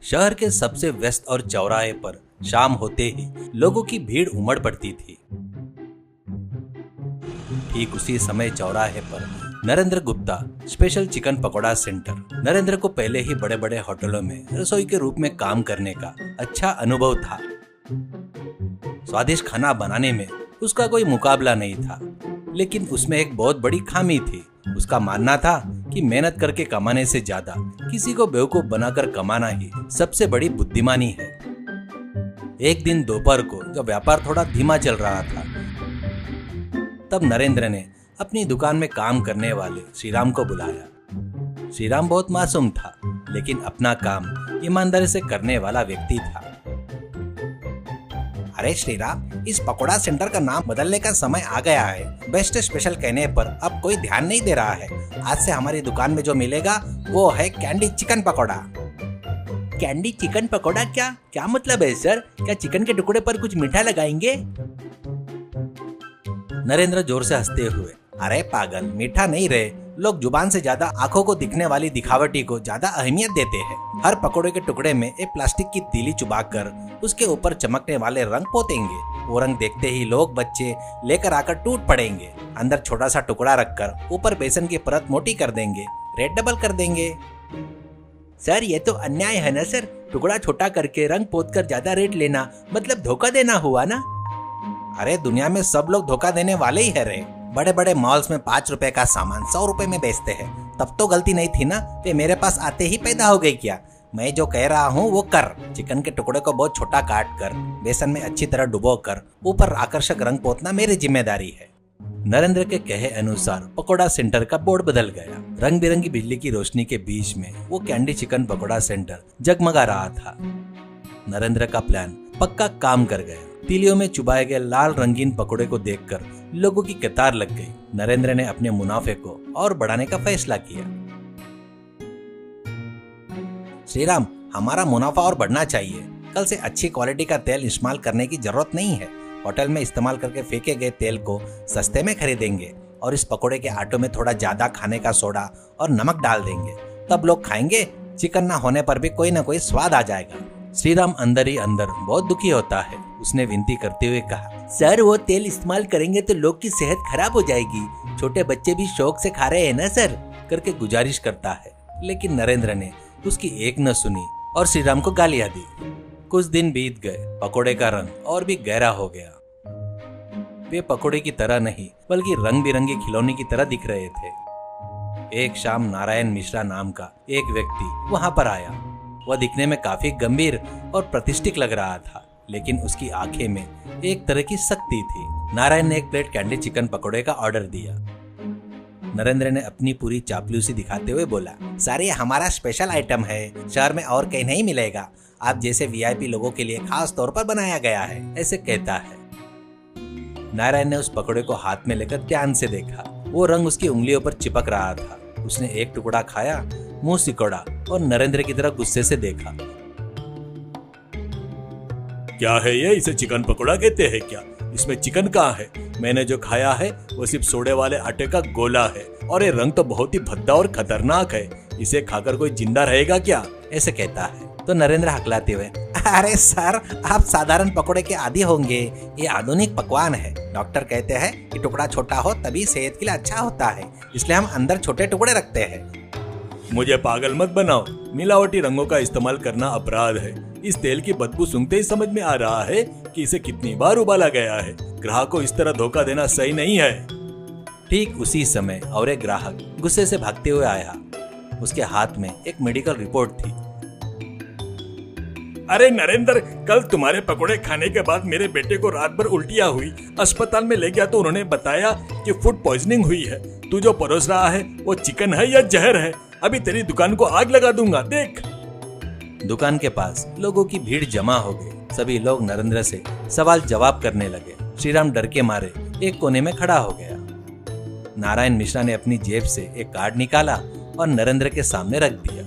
शहर के सबसे व्यस्त और चौराहे पर शाम होते ही लोगों की भीड़ उमड़ पड़ती थी। ठीक उसी समय चौराहे पर Narendra Gupta special chicken pakora centre. Narendra को पहले ही बड़े बड़े होटलों में रसोई के रूप में काम करने का अच्छा अनुभव था। स्वादिष्ट खाना बनाने में उसका कोई मुकाबला नहीं था, लेकिन उसमें एक बहुत बड़ी खामी थी। उसका मानना था कि मेहनत करके कमाने से ज्यादा किसी को बेवकूफ बनाकर कमाना ही सबसे बड़ी बुद्धिमानी है। एक दिन दोपहर को जब व्यापार थोड़ा धीमा चल रहा था, तब नरेंद्र ने अपनी दुकान में काम करने वाले श्रीराम को बुलाया। श्रीराम बहुत मासूम था, लेकिन अपना काम ईमानदारी से करने वाला व्यक्ति था। अरे श्रीराम, इस पकोड़ा सेंटर का नाम बदलने का समय आ गया है। बेस्ट स्पेशल कहने पर अब कोई ध्यान नहीं दे रहा है। आज से हमारी दुकान में जो मिलेगा वो है candy chicken pakora. Candy chicken pakora? क्या मतलब है सर? क्या चिकन के टुकड़े पर कुछ मीठा लगाएंगे? नरेंद्र जोर से हंसते हुए, अरे पागल, मीठा नहीं रे। लोग जुबान से ज्यादा आंखों को दिखने वाली दिखावटी को ज्यादा अहमियत देते हैं। हर पकोड़े के टुकड़े में एक प्लास्टिक की तीली चुबाकर उसके ऊपर चमकने वाले रंग पोतेंगे। वो रंग देखते ही लोग बच्चे लेकर आकर टूट पड़ेंगे। अंदर छोटा सा टुकड़ा रखकर ऊपर बेसन की परत मोटी कर देंगे, रेट डबल कर देंगे। सर, ये तो अन्याय है ना सर। टुकड़ा छोटा करके रंग पोत कर ज्यादा रेट लेना मतलब धोखा देना हुआ ना। अरे दुनिया में सब लोग धोखा देने वाले ही है रे। बड़े बड़े मॉल्स में 5 रुपए का सामान 100 रुपए में बेचते हैं। तब तो गलती नहीं थी ना, वे मेरे पास आते ही पैदा हो गई क्या? मैं जो कह रहा हूँ वो कर। चिकन के टुकड़े को बहुत छोटा काट कर बेसन में अच्छी तरह डुबो कर ऊपर आकर्षक रंग पोतना मेरी जिम्मेदारी है। नरेंद्र के कहे अनुसार पकोड़ा सेंटर का बोर्ड बदल गया। रंग बिरंगी बिजली की रोशनी के बीच में वो कैंडी चिकन पकोड़ा सेंटर जगमगा रहा था। नरेंद्र का प्लान पक्का काम कर गया। तीलियों में चुबाए गए लाल रंगीन पकोड़े को देखकर लोगों की कतार लग गई। नरेंद्र ने अपने मुनाफे को और बढ़ाने का फैसला किया। श्रीराम, हमारा मुनाफा और बढ़ना चाहिए। कल से अच्छी क्वालिटी का तेल इस्तेमाल करने की जरूरत नहीं है। होटल में इस्तेमाल करके फेंके गए तेल को सस्ते में खरीदेंगे और इस पकोड़े के आटे में थोड़ा ज्यादा खाने का सोडा और नमक डाल देंगे। तब लोग खाएंगे। चिकन ना होने पर भी कोई ना कोई स्वाद आ जाएगा। श्रीराम अंदर ही अंदर बहुत दुखी होता है। उसने विनती करते हुए कहा, सर, वो तेल इस्तेमाल करेंगे तो लोग की सेहत खराब हो जाएगी। छोटे बच्चे भी शौक से खा रहे हैं ना सर, करके गुजारिश करता है। लेकिन नरेंद्र ने उसकी एक न सुनी और श्रीराम को गालियां दी। कुछ दिन बीत गए। पकोड़े का रंग और भी गहरा हो गया। वे पकोड़े की तरह नहीं बल्कि रंग बिरंगे खिलौने की तरह दिख रहे थे। एक शाम नारायण मिश्रा नाम का एक व्यक्ति वहां पर आया। वह दिखने में काफी गंभीर और प्रतिष्ठित लग रहा था, लेकिन उसकी आंखें में एक तरह की शक्ति थी। नारायण ने एक प्लेट कैंडी चिकन पकोड़े का ऑर्डर दिया। नरेंद्र ने अपनी पूरी चापलूसी दिखाते हुए बोला, सर, ये हमारा स्पेशल आइटम है। शहर में और कहीं नहीं मिलेगा। आप जैसे वीआईपी लोगों के लिए खास तौर पर बनाया गया है, ऐसे कहता है। नारायण ने उस पकोड़े को हाथ में लेकर ध्यान से देखा। वो रंग उसकी उंगलियों पर चिपक रहा था। उसने एक टुकड़ा खाया, मुंह सिकोड़ा और नरेंद्र की तरफ गुस्से से देखा। क्या है ये? इसे चिकन पकोड़ा कहते हैं क्या? इसमें चिकन कहाँ है? मैंने जो खाया है वो सिर्फ सोडे वाले आटे का गोला है और ये रंग तो बहुत ही भद्दा और खतरनाक है। इसे खाकर कोई जिंदा रहेगा क्या? ऐसे कहता है। तो नरेंद्र हकलाते हुए, अरे सर, आप साधारण पकोड़े के आदी होंगे। ये आधुनिक पकवान है। डॉक्टर कहते हैं कि टुकड़ा छोटा हो तभी सेहत के लिए अच्छा होता है, इसलिए हम अंदर छोटे टुकड़े रखते हैं। मुझे पागल मत बनाओ। मिलावटी रंगों का इस्तेमाल करना अपराध है। इस तेल की बदबू सूंघते ही समझ में आ रहा है कि इसे कितनी बार उबाला गया है। ग्राहक को इस तरह धोखा देना सही नहीं है। ठीक उसी समय और एक ग्राहक गुस्से से भागते हुए आया। उसके हाथ में एक मेडिकल रिपोर्ट थी। अरे नरेंद्र, कल तुम्हारे पकोड़े खाने के बाद मेरे बेटे को रात भर उल्टियाँ हुई। अस्पताल में ले गया तो उन्होंने बताया कि फूड पॉइजनिंग हुई है। तू जो परोस रहा है वो चिकन है या जहर है? अभी तेरी दुकान को आग लगा दूंगा, देख। दुकान के पास लोगों की भीड़ जमा हो गई। सभी लोग नरेंद्र से सवाल जवाब करने लगे। श्रीराम डर के मारे एक कोने में खड़ा हो गया। नारायण मिश्रा ने अपनी जेब से एक कार्ड निकाला और नरेंद्र के सामने रख दिया।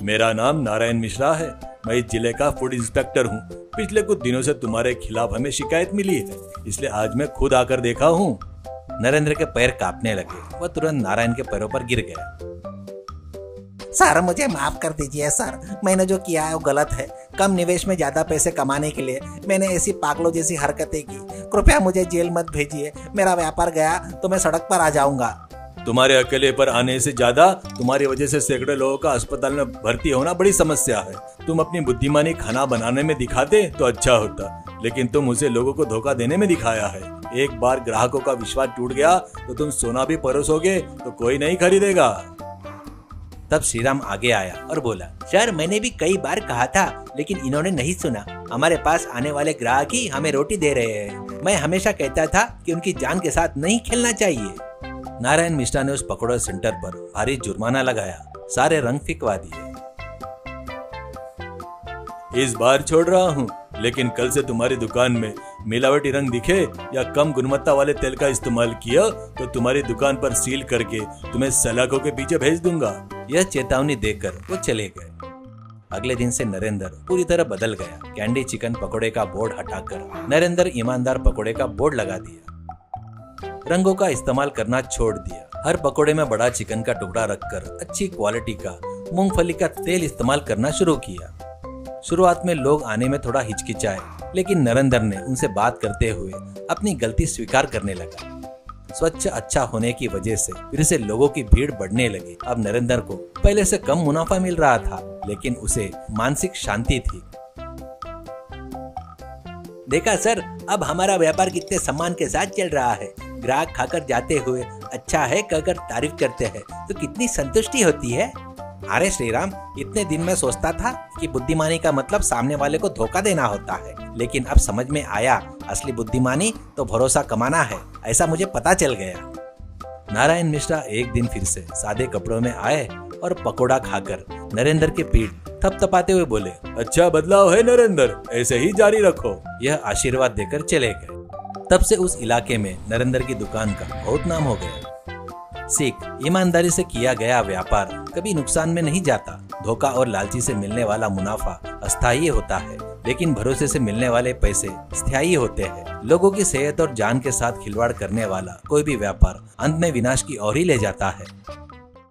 मेरा नाम नारायण मिश्रा है। मैं इस जिले का फूड इंस्पेक्टर हूँ। पिछले कुछ दिनों से तुम्हारे खिलाफ हमें शिकायत मिली है, इसलिए आज मैं खुद आकर देखा हूँ। नरेंद्र के पैर कांपने लगे। वह तुरंत नारायण के पैरों पर गिर गया। सर मुझे माफ कर दीजिए सर, मैंने जो किया है वो गलत है। कम निवेश में ज्यादा पैसे कमाने के लिए मैंने ऐसी पागलों जैसी हरकतें की। कृपया मुझे जेल मत भेजिए, मेरा व्यापार गया तो मैं सड़क पर आ जाऊंगा। तुम्हारे अकेले पर आने से ज्यादा तुम्हारी वजह से सैकड़ों लोगों का अस्पताल में भर्ती होना बड़ी समस्या है। तुम अपनी बुद्धिमानी खाना बनाने में दिखाते तो अच्छा होता, लेकिन तुम उसे लोगों को धोखा देने में दिखाया है। एक बार ग्राहकों का विश्वास टूट गया तो तुम सोना भी परोसोगे तो कोई नहीं खरीदेगा। तब श्रीराम आगे आया और बोला, सर मैंने भी कई बार कहा था, लेकिन इन्होंने नहीं सुना। हमारे पास आने वाले ग्राहक ही हमें रोटी दे रहे हैं। मैं हमेशा कहता था कि उनकी जान के साथ नहीं खेलना चाहिए। नारायण मिश्रा ने उस पकौड़ा सेंटर पर भारी जुर्माना लगाया, सारे रंग फिकवा दिए। इस बार छोड़ रहा हूँ, लेकिन कल से तुम्हारी दुकान में मिलावटी रंग दिखे या कम गुणवत्ता वाले तेल का इस्तेमाल किया तो तुम्हारी दुकान पर सील करके तुम्हें सलाखों के पीछे भेज दूंगा। यह चेतावनी देकर वो चले गए। अगले दिन से नरेंद्र पूरी तरह बदल गया। कैंडी चिकन पकोड़े का बोर्ड हटाकर नरेंद्र ईमानदार पकोड़े का बोर्ड लगा दिया। रंगों का इस्तेमाल करना छोड़ दिया। हर पकोड़े में बड़ा चिकन का टुकड़ा रखकर अच्छी क्वालिटी का मूंगफली का तेल इस्तेमाल करना शुरू किया। शुरुआत में लोग आने में थोड़ा हिचकिचाए, लेकिन नरेंद्र ने उनसे बात करते हुए अपनी गलती स्वीकार करने लगा। स्वच्छ अच्छा होने की वजह से फिर से लोगों की भीड़ बढ़ने लगी। अब नरेंद्र को पहले से कम मुनाफा मिल रहा था, लेकिन उसे मानसिक शांति थी। देखा सर, अब हमारा व्यापार कितने सम्मान के साथ चल रहा है। ग्राहक खाकर जाते हुए अच्छा है कहकर तारीफ करते हैं तो कितनी संतुष्टि होती है। अरे श्रीराम, इतने दिन में सोचता था कि बुद्धिमानी का मतलब सामने वाले को धोखा देना होता है, लेकिन अब समझ में आया असली बुद्धिमानी तो भरोसा कमाना है। ऐसा मुझे पता चल गया। नारायण मिश्रा एक दिन फिर से सादे कपड़ों में आए और पकोड़ा खाकर नरेंद्र के पीठ थपथपाते हुए बोले, अच्छा बदलाव है नरेंद्र, ऐसे ही जारी रखो। यह आशीर्वाद देकर चले गए। तब से उस इलाके में नरेंद्र की दुकान का बहुत नाम हो गया। सीख, ईमानदारी से किया गया व्यापार कभी नुकसान में नहीं जाता। धोखा और लालची से मिलने वाला मुनाफा अस्थायी होता है, लेकिन भरोसे से मिलने वाले पैसे स्थायी होते हैं। लोगों की सेहत और जान के साथ खिलवाड़ करने वाला कोई भी व्यापार अंत में विनाश की ओर ही ले जाता है।